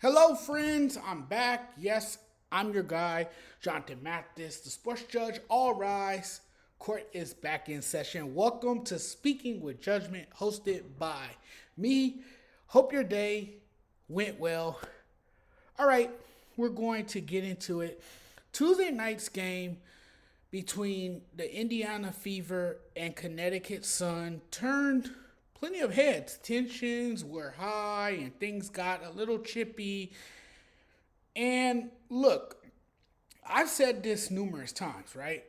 Hello, friends. I'm back. Yes, I'm your guy, Jonathan Mathis, the sports judge. All rise. Court is back in session. Welcome to Speaking with Judgment, hosted by me. Hope your day went well. All right, we're going to get into it. Tuesday night's game between the Indiana Fever and Connecticut Sun turned plenty of heads. Tensions were high and things got a little chippy. And look, I've said this numerous times, right?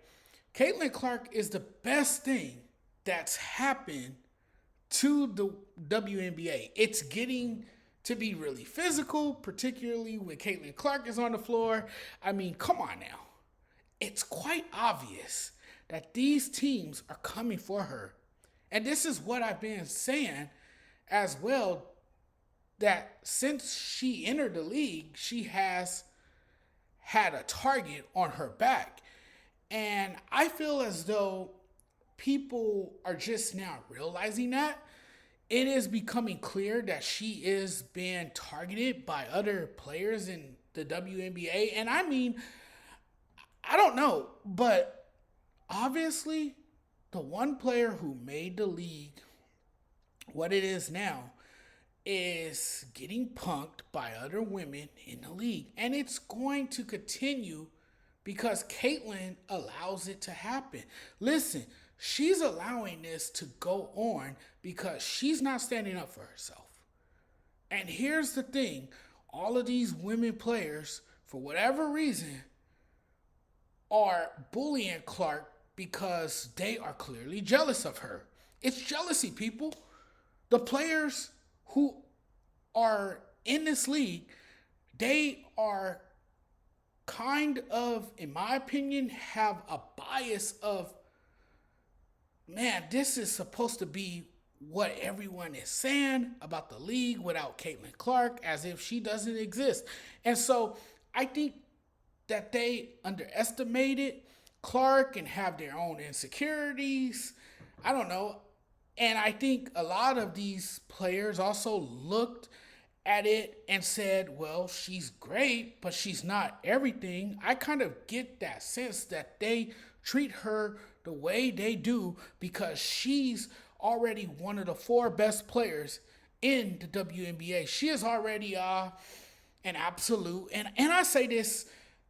Caitlin Clark is the best thing that's happened to the WNBA. It's getting to be really physical, particularly when Caitlin Clark is on the floor. I mean, come on now. It's quite obvious that these teams are coming for her. And this is what I've been saying as well, that since she entered the league, she has had a target on her back. And I feel as though people are just now realizing that. It is becoming clear that she is being targeted by other players in the WNBA. And I mean, I don't know, but obviously the one player who made the league what it is now is getting punked by other women in the league. And it's going to continue because Caitlin allows it to happen. Listen, she's allowing this to go on because she's not standing up for herself. And here's the thing, all of these women players, for whatever reason, are bullying Clark because they are clearly jealous of her. It's jealousy, people. The players who are in this league, they are kind of, in my opinion, have a bias of, man, this is supposed to be what everyone is saying about the league without Caitlin Clark, as if she doesn't exist. And so I think that they underestimated Clark and have their own insecurities. I don't know. And I think a lot of these players also looked at it and said, well, she's great, but she's not everything. I kind of get that sense that they treat her the way they do because she's already one of the four best players in the WNBA. She is already an absolute, and I say this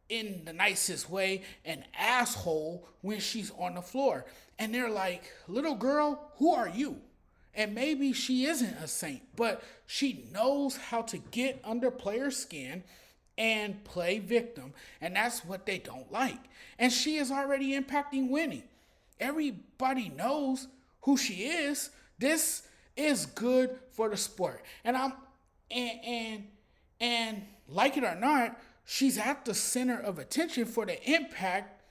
in the nicest way, an asshole when she's on the floor. And they're like, little girl, who are you? And maybe she isn't a saint, but she knows how to get under players' skin and play victim. And that's what they don't like. And she is already impacting winning. Everybody knows who she is. This is good for the sport. And and like it or not, she's at the center of attention for the impact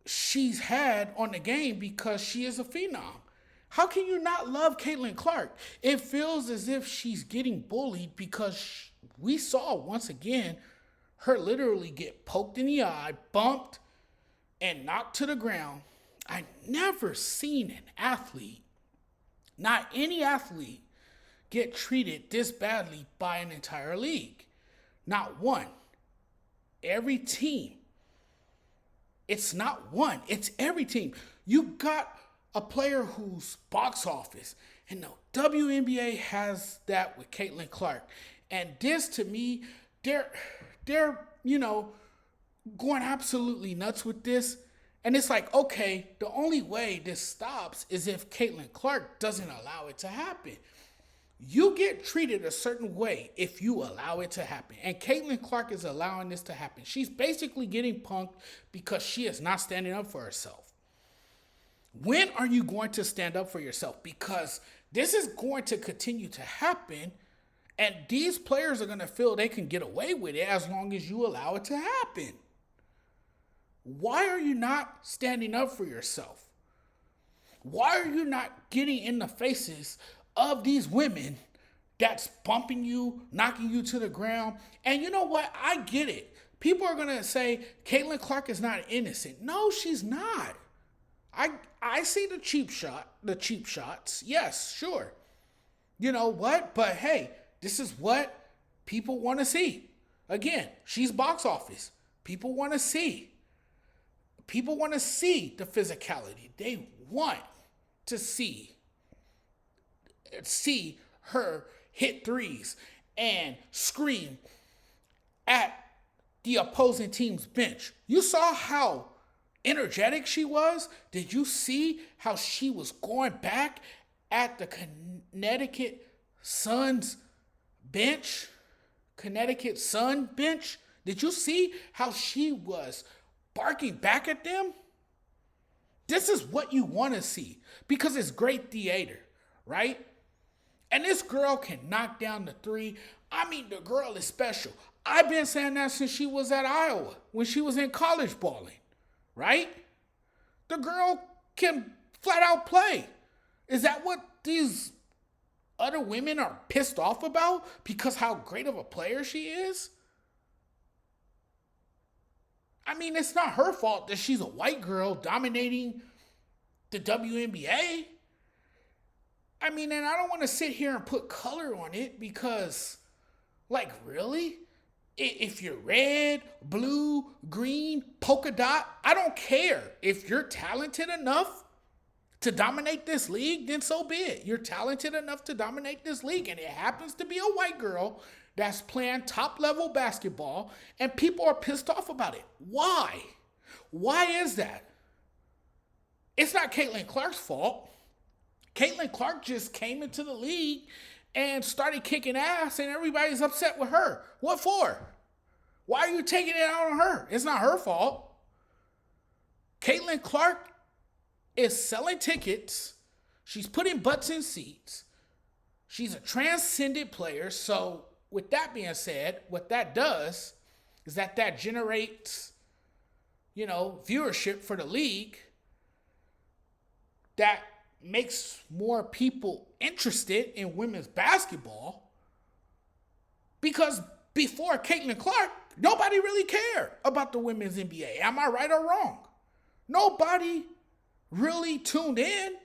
she's had on the game because she is a phenom. How can you not love Caitlin Clark? It feels as if she's getting bullied because we saw once again her literally get poked in the eye, bumped, and knocked to the ground. I never seen an athlete, not any athlete, get treated this badly by an entire league. Not one. Every team. It's not one. It's every team. You got a player who's box office. And the WNBA has that with Caitlin Clark. And this, to me, they're going absolutely nuts with this. And it's like, okay, the only way this stops is if Caitlin Clark doesn't allow it to happen. You get treated a certain way if you allow it to happen. And Caitlin Clark is allowing this to happen. She's basically getting punked because she is not standing up for herself. When are you going to stand up for yourself? Because this is going to continue to happen. And these players are going to feel they can get away with it as long as you allow it to happen. Why are you not standing up for yourself? Why are you not getting in the faces of these women that's bumping you, knocking you to the ground? And you know what? I get it. People are going to say Caitlin Clark is not innocent. No, she's not. I see the cheap shots. Yes, sure. You know what? But hey, this is what People want to see. Again, she's box office. People want to see. People want to see the physicality. They want to see her hit threes and scream at the opposing team's bench. You saw how energetic she was? Did you see how she was going back at the Connecticut Sun's bench? Connecticut Sun bench? Did you see how she was barking back at them? This is what you want to see because it's great theater, right? And this girl can knock down the three. I mean, the girl is special. I've been saying that since she was at Iowa, when she was in college balling, right? The girl can flat out play. Is that what these other women are pissed off about? Because how great of a player she is? I mean, it's not her fault that she's a white girl dominating the WNBA. I mean, and I don't want to sit here and put color on it because, like, really? If you're red, blue, green, polka dot, I don't care. If you're talented enough to dominate this league, then so be it. You're talented enough to dominate this league, and it happens to be a white girl that's playing top-level basketball, and people are pissed off about it. Why? Why is that? It's not Caitlin Clark's fault. Caitlin Clark just came into the league and started kicking ass, and everybody's upset with her. What for? Why are you taking it out on her? It's not her fault. Caitlin Clark is selling tickets. She's putting butts in seats. She's a transcendent player. So with that being said, what that does is that generates, viewership for the league that makes more people interested in women's basketball, because before Caitlin Clark, nobody really cared about the women's NBA. Am I right or wrong? Nobody really tuned in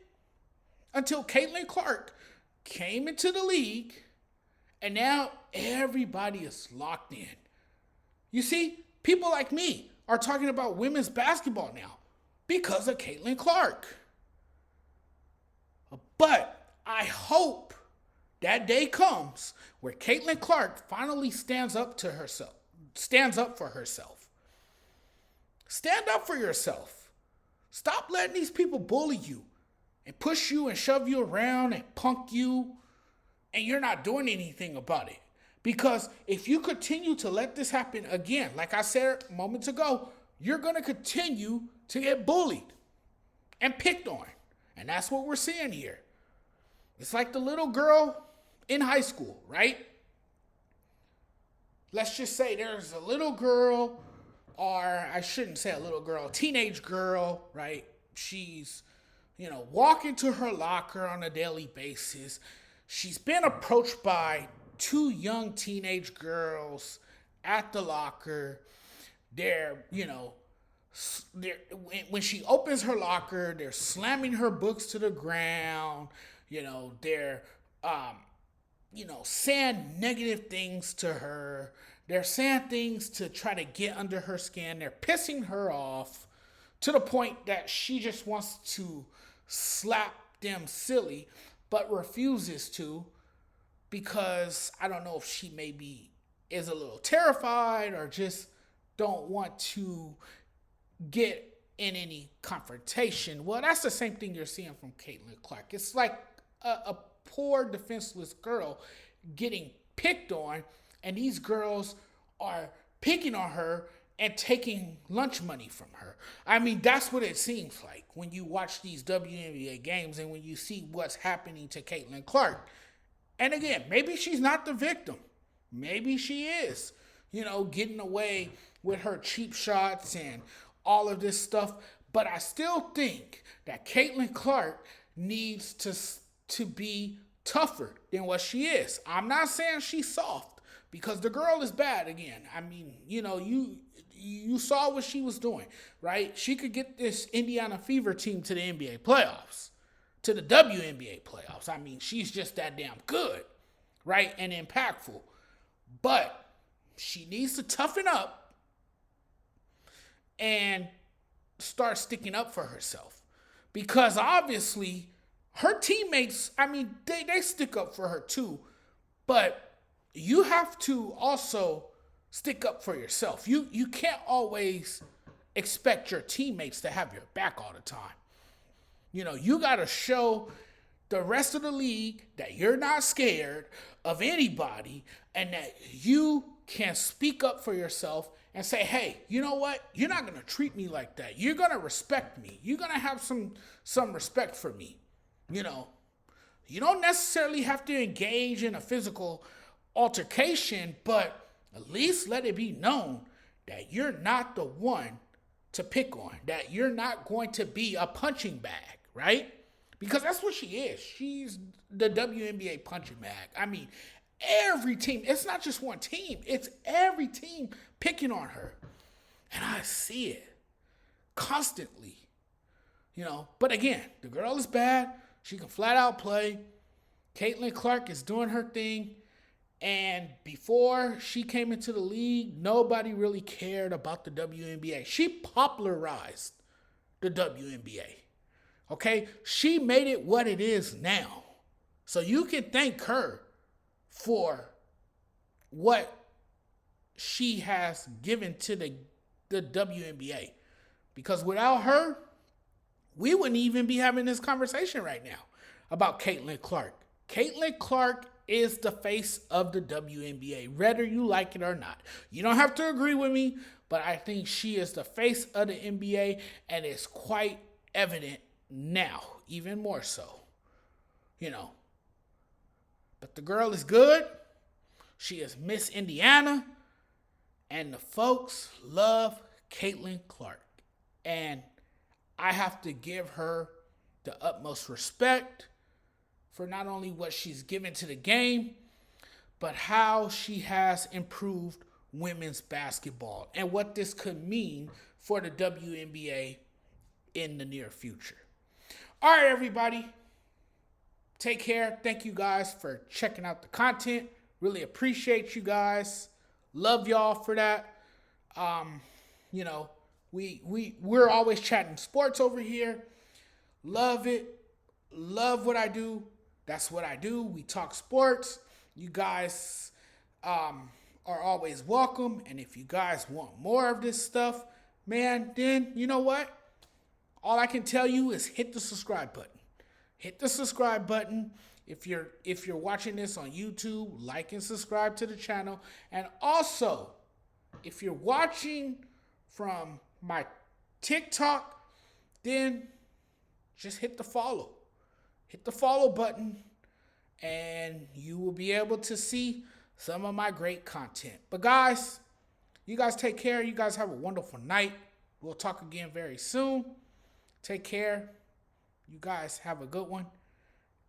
until Caitlin Clark came into the league, and now everybody is locked in. You see, people like me are talking about women's basketball now because of Caitlin Clark. But I hope that day comes where Caitlin Clark finally stands up for herself. Stand up for yourself. Stop letting these people bully you and push you and shove you around and punk you, and you're not doing anything about it. Because if you continue to let this happen again, like I said moments ago, you're going to continue to get bullied and picked on. And that's what we're seeing here. It's like the little girl in high school, right? Let's just say there's a little girl, or I shouldn't say a little girl, a teenage girl, right? She's, walking to her locker on a daily basis. She's been approached by two young teenage girls at the locker. When she opens her locker, they're slamming her books to the ground. They're, saying negative things to her. They're saying things to try to get under her skin. They're pissing her off to the point that she just wants to slap them silly, but refuses to because I don't know if she maybe is a little terrified or just don't want to get in any confrontation. Well, that's the same thing you're seeing from Caitlin Clark. It's like a poor defenseless girl getting picked on, and these girls are picking on her and taking lunch money from her. I mean, that's what it seems like when you watch these WNBA games and when you see what's happening to Caitlin Clark. And again, maybe she's not the victim. Maybe she is, getting away with her cheap shots and all of this stuff. But I still think that Caitlin Clark needs to be tougher than what she is. I'm not saying she's soft, because the girl is bad again. I mean, you saw what she was doing, right? She could get this Indiana Fever team to the NBA playoffs, to the WNBA playoffs. I mean, she's just that damn good, right? And impactful. But she needs to toughen up and start sticking up for herself. Because obviously, her teammates, I mean, they stick up for her too. But you have to also stick up for yourself. You can't always expect your teammates to have your back all the time. You got to show the rest of the league that you're not scared of anybody and that you can speak up for yourself and say, hey, you know what? You're not going to treat me like that. You're going to respect me. You're going to have some respect for me. You don't necessarily have to engage in a physical altercation, but at least let it be known that you're not the one to pick on, that you're not going to be a punching bag, right? Because that's what she is. She's the WNBA punching bag. I mean, every team, it's not just one team, it's every team picking on her. And I see it constantly, But again, the girl is bad. She can flat out play. Caitlin Clark is doing her thing. And before she came into the league, nobody really cared about the WNBA. She popularized the WNBA. Okay? She made it what it is now. So you can thank her for what she has given to the WNBA. Because without her, we wouldn't even be having this conversation right now about Caitlin Clark. Caitlin Clark is the face of the WNBA, whether you like it or not. You don't have to agree with me, but I think she is the face of the NBA, and it's quite evident now, even more so. But the girl is good. She is Miss Indiana, and the folks love Caitlin Clark. And I have to give her the utmost respect for not only what she's given to the game, but how she has improved women's basketball and what this could mean for the WNBA in the near future. All right, everybody. Take care. Thank you guys for checking out the content. Really appreciate you guys. Love y'all for that. We're always chatting sports over here. Love it. Love what I do. That's what I do. We talk sports. You guys are always welcome. And if you guys want more of this stuff, man, then you know what? All I can tell you is hit the subscribe button. Hit the subscribe button. If you're watching this on YouTube, like and subscribe to the channel. And also, if you're watching from my TikTok, then just hit the follow. Hit the follow button, and you will be able to see some of my great content. But guys, you guys take care. You guys have a wonderful night. We'll talk again very soon. Take care. You guys have a good one,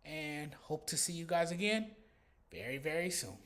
and hope to see you guys again very, very soon.